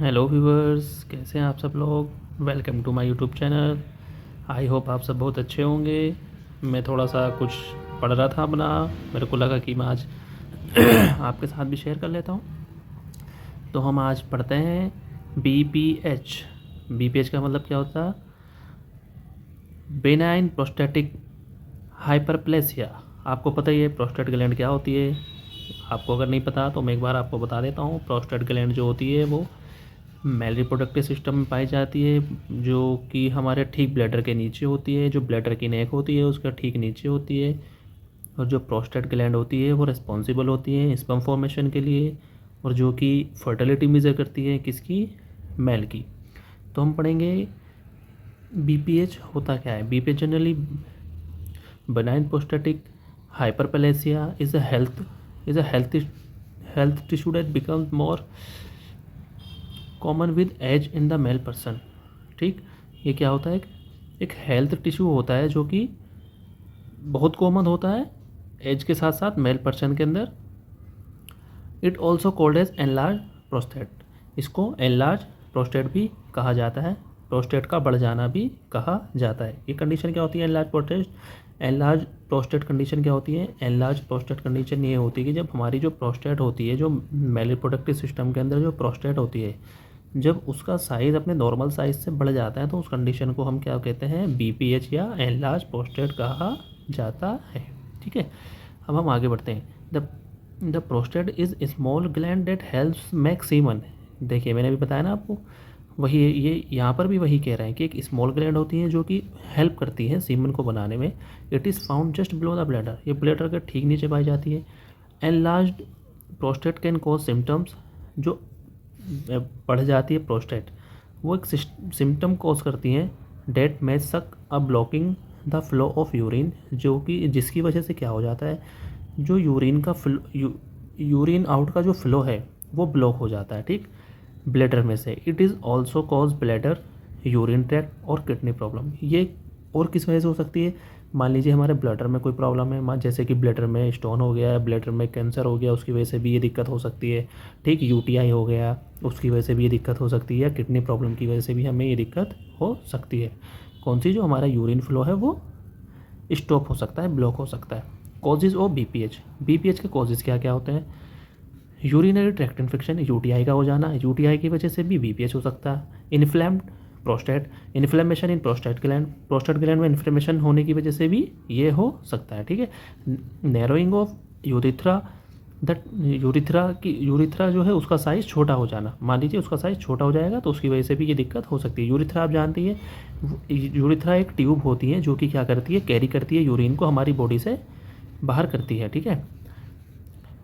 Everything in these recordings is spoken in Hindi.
हेलो व्यूवर्स, कैसे हैं आप सब लोग। Welcome to my YouTube channel. I hope आप सब बहुत अच्छे होंगे। मैं थोड़ा सा कुछ पढ़ रहा था अपना, मेरे को लगा कि मैं आज आपके साथ भी शेयर कर लेता हूँ। तो हम आज पढ़ते हैं BPH। BPH का मतलब क्या होता है? Benign prostatic hyperplasia. आपको पता ही है प्रोस्टेट ग्लैंड क्या होती है। आपको अगर नहीं पता तो मैं एक बार आपको बता देता हूँ। प्रोस्टेट ग्लैंड जो होती है वो मेल रिप्रोडक्टिव सिस्टम में पाई जाती है, जो कि हमारे ठीक ब्लैडर के नीचे होती है। जो ब्लैडर की नेक होती है उसका ठीक नीचे होती है। और जो प्रोस्टेट ग्लैंड होती है वो रिस्पॉन्सिबल होती है स्पर्म फॉर्मेशन के लिए, और जो कि फर्टिलिटी मेजर करती है किसकी? मेल की। तो हम पढ़ेंगे BPH होता क्या है। BPH generally benign prostatic hyperplasia is a health tissue that becomes more common with age in the male person. ठीक, ये क्या होता है? एक हेल्थ टिश्यू होता है जो कि बहुत कॉमन होता है एज के साथ साथ मेल पर्सन के अंदर। It also called as enlarge prostate. इसको एनलार्ज प्रोस्टेट भी कहा जाता है। प्रोस्टेट का बढ़ जाना भी कहा जाता है। ये कंडीशन क्या होती है enlarge prostate? Enlarge prostate condition क्या होती है? एनलार्ज प्रोस्टेट कंडीशन ये होती है कि जब हमारी जो प्रोस्टेट होती है, जो मेल रिप्रोडक्टिव सिस्टम के अंदर जो प्रोस्टेट होती है, जब उसका साइज़ अपने नॉर्मल साइज़ से बढ़ जाता है तो उस कंडीशन को हम क्या कहते हैं? BPH या एनलार्ज प्रोस्टेट कहा जाता है। ठीक है, अब हम आगे बढ़ते हैं। The prostate is small gland that helps make semen. देखिए, मैंने भी बताया ना आपको, वही ये यहाँ पर भी वही कह रहे हैं कि एक स्मॉल ग्लैंड होती है जो कि हेल्प करती है सीमन को बनाने में। It is found just below the bladder. ये ब्लैडर के ठीक नीचे पाई जाती है। Enlarged prostate can cause symptoms. जो बढ़ जाती है प्रोस्टेट, वो एक सिम्टम कॉज करती हैं डेट में such a blocking the flow of urine, जो कि जिसकी वजह से क्या हो जाता है, जो यूरिन का यूरिन आउट का जो फ्लो है वो ब्लॉक हो जाता है। ठीक, ब्लैडर में से। It is also cause bladder, urine tract और किडनी प्रॉब्लम। ये और किस वजह से हो सकती है? मान लीजिए हमारे ब्लैडर में कोई प्रॉब्लम है, मान जैसे कि ब्लैडर में स्टोन हो गया है, ब्लैडर में कैंसर हो गया, उसकी वजह से भी ये दिक्कत हो सकती है। ठीक, UTI हो गया, उसकी वजह से भी ये दिक्कत हो सकती है। या किडनी प्रॉब्लम की वजह से भी हमें ये दिक्कत हो सकती है। कौन सी? जो हमारा यूरिन फ्लो है वो स्टॉप हो सकता है, ब्लॉक हो सकता है। Causes of BPH। BPH के कॉजेज़ क्या क्या होते हैं? यूरिनरी ट्रैक्ट इन्फेक्शन, UTI का हो जाना। UTI की वजह से भी BPH हो सकता है। Inflamed prostate, inflammation in prostate gland में इन्फ्लेमेशन होने की वजह से भी ये हो सकता है। ठीक है, narrowing of urethra, the urethra जो है उसका साइज़ छोटा हो जाना। मान लीजिए उसका साइज़ छोटा हो जाएगा तो उसकी वजह से भी ये दिक्कत हो सकती है। यूरिथ्रा आप जानती है, यूरिथ्रा एक ट्यूब होती है जो कि क्या करती है? कैरी करती है यूरिन को हमारी बॉडी से बाहर करती है। ठीक है,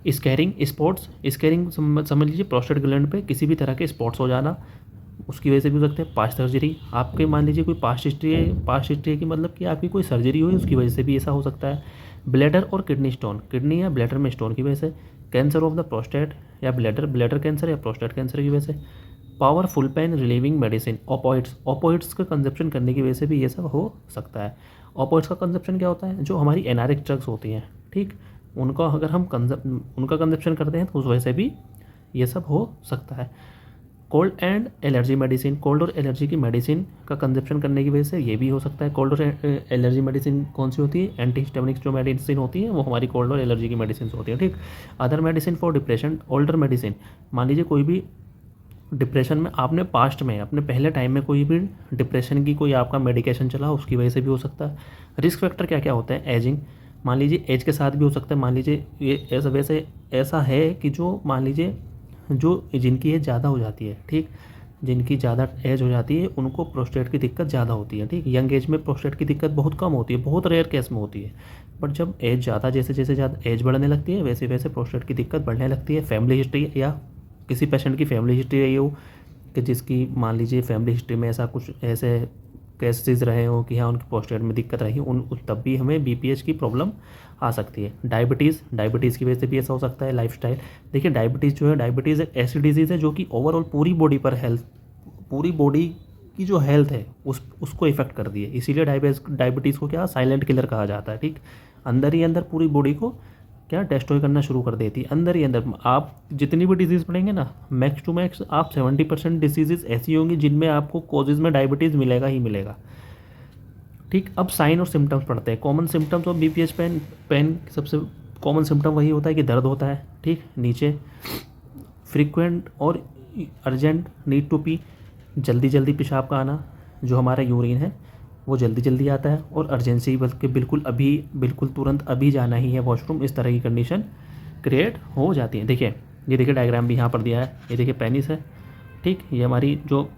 स्कैरिंग स्पॉट्स, स्कैरिंग समझ लीजिए प्रोस्टेट ग्लैंड पे किसी भी तरह के स्पॉट्स हो जाना, उसकी वजह से भी हो सकते हैं। पास्ट सर्जरी, आपके मान लीजिए कोई पास्ट हिस्ट्री है, पास्ट हिस्ट्री की मतलब कि आपकी कोई सर्जरी हुई, उसकी वजह से भी ऐसा हो सकता है। ब्लैडर और किडनी स्टोन, किडनी या ब्लैडर में स्टोन की वजह से। कैंसर ऑफ द प्रोस्टेट या ब्लैडर कैंसर या प्रोस्टेट कैंसर की वजह से। Powerful pain relieving medicine, opioids का कंजप्शन करने की वजह से भी ये सब हो सकता है। ओपोइड्स का कंजप्शन क्या होता है? जो हमारी एनारिक ड्रग्स होती हैं, ठीक, उनका अगर हम उनका कंजप्शन करते हैं तो उस वजह से भी ये सब हो सकता है। Cold and allergy medicine, cold और एलर्जी की मेडिसिन का कंजप्शन करने की वजह से ये भी हो सकता है। कोल्ड और एलर्जी मेडिसिन कौन सी होती है? एंटीहिस्टामिनिक्स जो मेडिसिन होती है वो हमारी कोल्ड और एलर्जी की मेडिसिन होती है। ठीक, other medicine for depression, older medicine, मान लीजिए कोई भी डिप्रेशन में आपने पास्ट में अपने पहले टाइम में कोई भी डिप्रेशन की कोई आपका मेडिकेशन चला, उसकी वजह से भी हो सकता है। रिस्क फैक्टर क्या क्या होते हैं? एजिंग, मान लीजिए एज के साथ भी हो सकता है। मान लीजिए ये ऐसा वैसे ऐसा है कि जो मान लीजिए जो जिनकी एज ज़्यादा हो जाती है, ठीक, जिनकी ज़्यादा एज हो जाती है उनको प्रोस्टेट की दिक्कत ज़्यादा होती है। ठीक, यंग एज में प्रोस्टेट की दिक्कत बहुत कम होती है, बहुत रेयर केस में होती है। बट जब एज ज़्यादा, जैसे जैसे ज़्यादा एज बढ़ने लगती है वैसे वैसे प्रोस्टेट की दिक्कत बढ़ने लगती है। फैमिली हिस्ट्री या किसी पेशेंट की फैमिली हिस्ट्री रही हो कि जिसकी मान लीजिए फैमिली हिस्ट्री में ऐसा कुछ ऐसे केसेस रहे हो कि हाँ उनकी प्रोस्टेट में दिक्कत रही, तब भी हमें BPH की प्रॉब्लम आ सकती है। डायबिटीज़ की वजह से भी ऐसा हो सकता है। लाइफस्टाइल, देखिए डायबिटीज़ जो है, डायबिटीज़ एक ऐसी डिजीज़ है जो कि ओवरऑल पूरी बॉडी पर पूरी बॉडी की जो हेल्थ है उसको इफेक्ट कर दी है। इसीलिए डायबिटीज़ को क्या साइलेंट किलर कहा जाता है। ठीक, अंदर ही अंदर पूरी बॉडी को क्या डिस्ट्रॉय करना शुरू कर देती है अंदर ही अंदर। आप जितनी भी डिजीज़ पढ़ेंगे ना, मैक्स टू मैक्स आप 70% डिसीजेज ऐसी होंगी जिनमें आपको कॉजेज़ में डायबिटीज़ मिलेगा ही मिलेगा। ठीक, अब साइन और सिम्टम्स पढ़ते हैं। Common symptoms of BPH pain. Pain सबसे कॉमन सिम्टम वही होता है कि दर्द होता है। ठीक, नीचे फ्रीक्वेंट और अर्जेंट नीड टू पी, जल्दी जल्दी पेशाब का आना, जो हमारा यूरिन है वो जल्दी जल्दी आता है, और अर्जेंसी बल्कि बिल्कुल अभी, बिल्कुल तुरंत अभी जाना ही है वॉशरूम, इस तरह की कंडीशन क्रिएट हो जाती है। देखिए, ये देखिए डायग्राम भी यहाँ पर दिया है, ये देखिए पेनिस है। ठीक, ये हमारी जो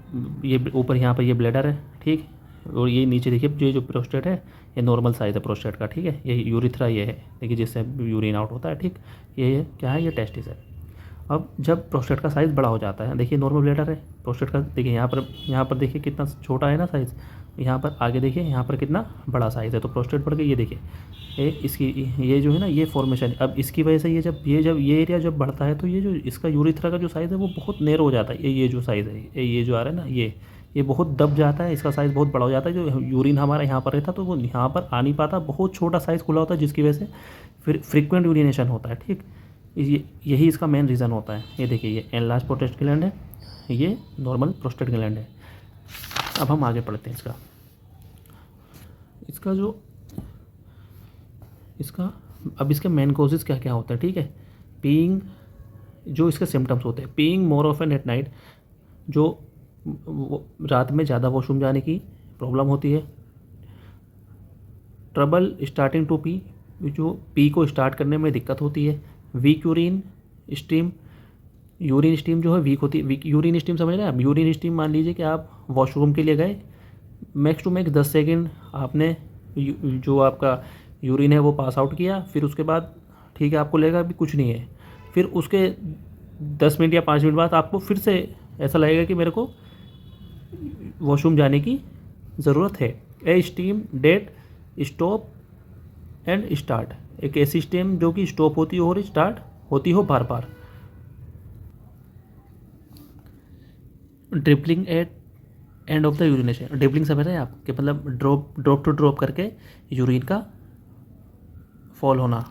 ये ऊपर यहाँ पर ये ब्लैडर है। ठीक, और ये नीचे देखिए ये जो प्रोस्टेट है, ये नॉर्मल साइज़ है प्रोस्टेट का। ठीक है, ये यूरिथ्रा ये है, देखिए जिससे यूरिन आउट होता है। ठीक, ये क्या है, ये टेस्टिस है। अब जब प्रोस्टेट का साइज़ बड़ा हो जाता है, देखिए नॉर्मल ब्लैडर है, प्रोस्टेट का देखिए यहाँ पर देखिए कितना छोटा है ना साइज़, यहाँ पर आगे देखिए यहाँ पर कितना बड़ा साइज़ है, तो प्रोस्टेट बढ़ गई। ये देखिए इसकी ये जो है ना ये फॉर्मेशन, अब इसकी वजह से जब ये एरिया जब बढ़ता है तो ये जो इसका यूरिथ्रा का जो साइज़ है वो बहुत नेरो हो जाता है। ये जो साइज़ है, ये जो आ रहा है ना, ये बहुत दब जाता है, इसका साइज़ बहुत बड़ा हो जाता है। जो यूरिन हमारा यहाँ पर रहता तो वो यहाँ पर आ नहीं पाता, बहुत छोटा साइज़ खुला होता है, जिसकी वजह से फिर फ्रीक्वेंट यूरिनेशन होता है। ठीक, यही इसका मेन रीज़न होता है। ये देखिए ये एनलार्ज प्रोस्टेट ग्लैंड है, ये नॉर्मल प्रोस्टेट ग्लैंड है। अब हम आगे पढ़ते हैं अब इसके मेन कॉजेज़ क्या क्या होते हैं। ठीक है, पीइंग, जो इसके सिम्टम्स होते हैं, peeing more often at night, जो रात में ज़्यादा वॉशरूम जाने की प्रॉब्लम होती है। ट्रबल स्टार्टिंग टू पी, जो पी को स्टार्ट करने में दिक्कत होती है। Weak urine stream, urine stream जो है वीक होती है। यूरिन स्टीम समझ रहे हैं आप? यूरिन स्टीम मान लीजिए कि आप वॉशरूम के लिए गए, मैक्स टू मैक्स 10 सेकेंड आपने जो आपका यूरिन है वो पास आउट किया, फिर उसके बाद ठीक है आपको लगेगा अभी कुछ नहीं है, फिर उसके 10 मिनट या 5 मिनट बाद आपको फिर से ऐसा लगेगा कि मेरे को वॉशरूम जाने की ज़रूरत है। A stream that stop and start, एक ऐसी स्टीम जो कि स्टॉप होती हो और स्टार्ट होती हो बार बार। Dribbling at end of the urination, dribbling समझ रहे हैं आप कि मतलब ड्रॉप टू ड्रॉप करके यूरिन का फॉल होना।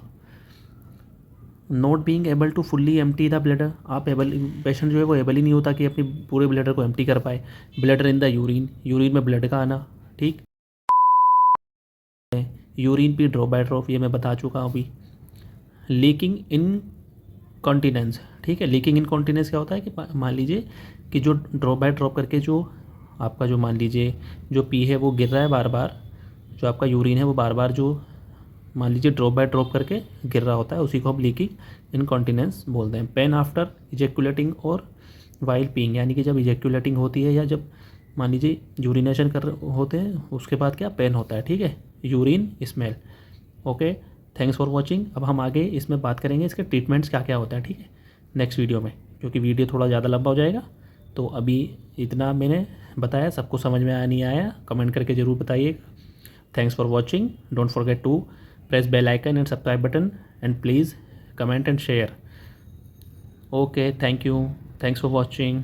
Not being able to fully empty the bladder, आप पेशेंट जो है वो एबल ही नहीं होता कि अपनी पूरे ब्लैडर को एम्प्टी कर पाए। ब्लैडर इन द यूरिन में ब्लड का आना। ठीक, urine P drop by drop, ये मैं बता चुका हूँ अभी। लीकिंग इन कॉन्टिनेंस, ठीक है, लीकिंग इन कॉन्टिनेंस क्या होता है कि मान लीजिए कि जो ड्रॉप बाय ड्रॉप करके जो आपका जो मान लीजिए जो पी है वो गिर रहा है बार बार, जो आपका यूरिन है वो बार बार जो मान लीजिए ड्रॉप बाय ड्रॉप करके गिर रहा होता है, उसी को हम लीकिंग इनकॉन्टिनेंस बोलते हैं। पेन आफ्टर इजेक्युलेटिंग और वाइल पीइंग, यानी कि जब इजेक्युलेटिंग होती है या जब मान लीजिए यूरिनेशन कर होते हैं उसके बाद क्या पेन होता है। ठीक है, urine smell. Okay, thanks for watching. अब हम आगे इसमें बात करेंगे इसके ट्रीटमेंट्स क्या क्या होते हैं। ठीक है, नेक्स्ट वीडियो में, क्योंकि वीडियो थोड़ा ज़्यादा लंबा हो जाएगा, तो अभी इतना मैंने बताया। सबको समझ में आया नहीं आया कमेंट करके ज़रूर बताइए। Thanks for watching, don't forget to press bell icon and subscribe button, and please comment and share. Okay, thank you, thanks for watching.